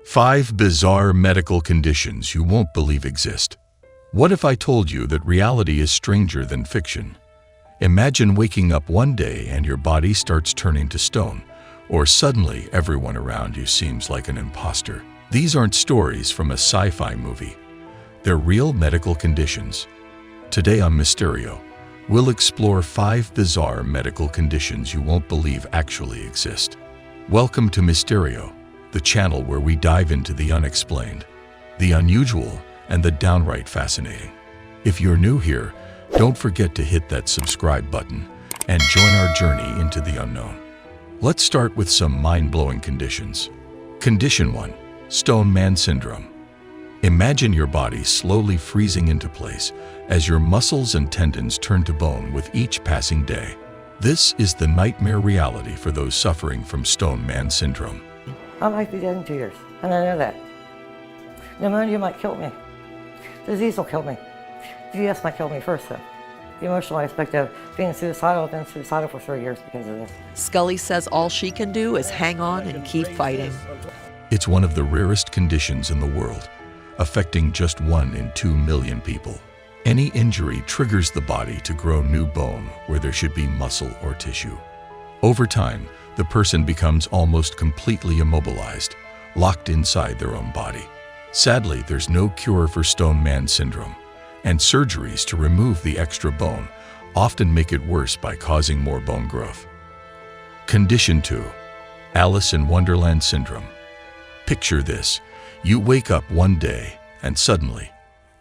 5 bizarre medical conditions you won't believe exist. What if I told you that reality is stranger than fiction? Imagine waking up one day and your body starts turning to stone, or suddenly everyone around you seems like an imposter. These aren't stories from a sci-fi movie. They're real medical conditions. Today on Mysterio, we'll explore 5 bizarre medical conditions you won't believe actually exist. Welcome to Mysterio, the channel where we dive into the unexplained, the unusual, and the downright fascinating. If you're new here, don't forget to hit that subscribe button and join our journey into the unknown. Let's start with some mind-blowing conditions. Condition 1. Stone Man Syndrome. Imagine your body slowly freezing into place as your muscles and tendons turn to bone with each passing day. This is the nightmare reality for those suffering from Stone Man Syndrome. I might be dead in 2 years, and I know that. Pneumonia might kill me. Disease will kill me. GS might kill me first, though. The emotional aspect of being suicidal, I've been suicidal for 3 years because of this. Scully says all she can do is hang on and keep fighting. It's one of the rarest conditions in the world, affecting just 1 in 2 million people. Any injury triggers the body to grow new bone where there should be muscle or tissue. Over time, the person becomes almost completely immobilized, locked inside their own body. Sadly, there's no cure for Stone Man Syndrome, and surgeries to remove the extra bone often make it worse by causing more bone growth. Condition 2. Alice in Wonderland Syndrome. Picture this. You wake up one day and suddenly,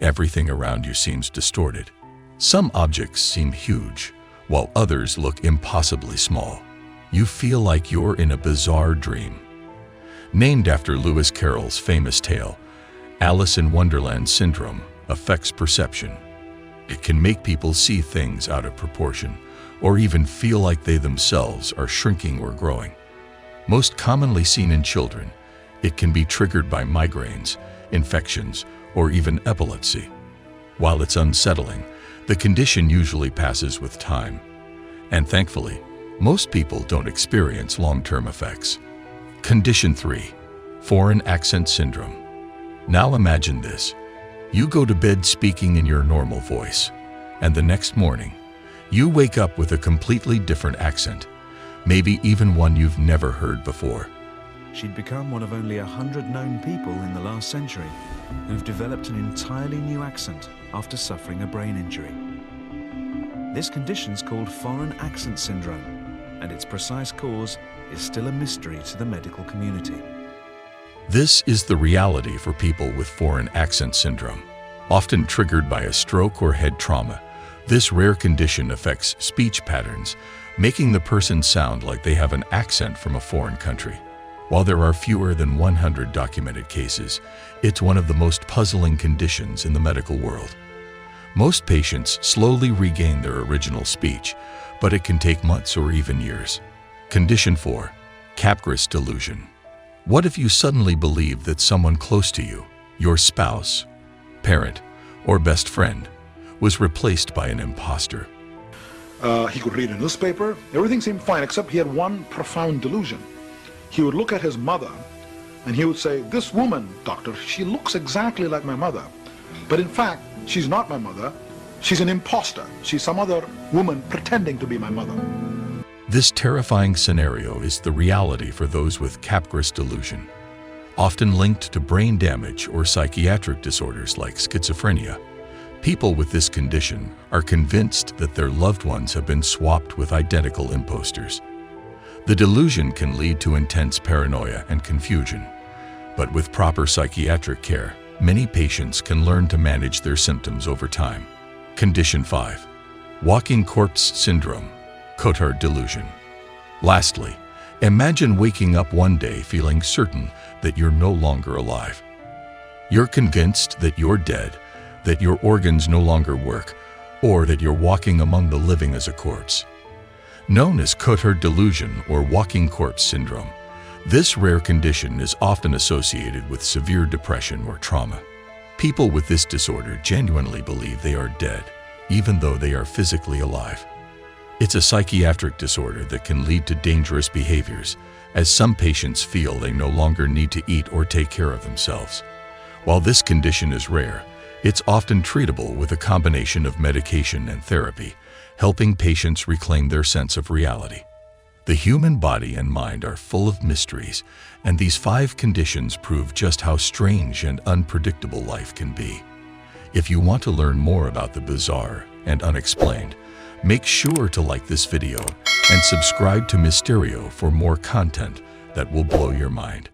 everything around you seems distorted. Some objects seem huge, while others look impossibly small. You feel like you're in a bizarre dream. Named after Lewis Carroll's famous tale, Alice in Wonderland Syndrome affects perception. It can make people see things out of proportion, or even feel like they themselves are shrinking or growing. Most commonly seen in children, it can be triggered by migraines, infections, or even epilepsy. While it's unsettling, the condition usually passes with time. And thankfully, most people don't experience long-term effects. Condition 3. Foreign Accent Syndrome. Now imagine this. You go to bed speaking in your normal voice, and the next morning, you wake up with a completely different accent, maybe even one you've never heard before. She'd become one of only 100 known people in the last century who've developed an entirely new accent after suffering a brain injury. This condition's called Foreign Accent Syndrome, and its precise cause is still a mystery to the medical community. This is the reality for people with Foreign Accent Syndrome. Often triggered by a stroke or head trauma, this rare condition affects speech patterns, making the person sound like they have an accent from a foreign country. While there are fewer than 100 documented cases, it's one of the most puzzling conditions in the medical world. Most patients slowly regain their original speech, but it can take months or even years. Condition 4. Capgras Delusion. What if you suddenly believe that someone close to you, your spouse, parent, or best friend, was replaced by an imposter? He could read a newspaper. Everything seemed fine, except he had one profound delusion. He would look at his mother, and he would say, "This woman, doctor, she looks exactly like my mother. But in fact, she's not my mother. She's an imposter. She's some other woman pretending to be my mother." This terrifying scenario is the reality for those with Capgras delusion, often linked to brain damage or psychiatric disorders like schizophrenia. People with this condition are convinced that their loved ones have been swapped with identical imposters. The delusion can lead to intense paranoia and confusion, but with proper psychiatric care, many patients can learn to manage their symptoms over time. Condition 5. Walking Corpse Syndrome. Cotard Delusion. Lastly, imagine waking up one day feeling certain that you're no longer alive. You're convinced that you're dead, that your organs no longer work, or that you're walking among the living as a corpse. Known as Cotard Delusion or Walking Corpse Syndrome, this rare condition is often associated with severe depression or trauma. People with this disorder genuinely believe they are dead, even though they are physically alive. It's a psychiatric disorder that can lead to dangerous behaviors, as some patients feel they no longer need to eat or take care of themselves. While this condition is rare, it's often treatable with a combination of medication and therapy, helping patients reclaim their sense of reality. The human body and mind are full of mysteries, and these 5 conditions prove just how strange and unpredictable life can be. If you want to learn more about the bizarre and unexplained, make sure to like this video and subscribe to Mysterio for more content that will blow your mind.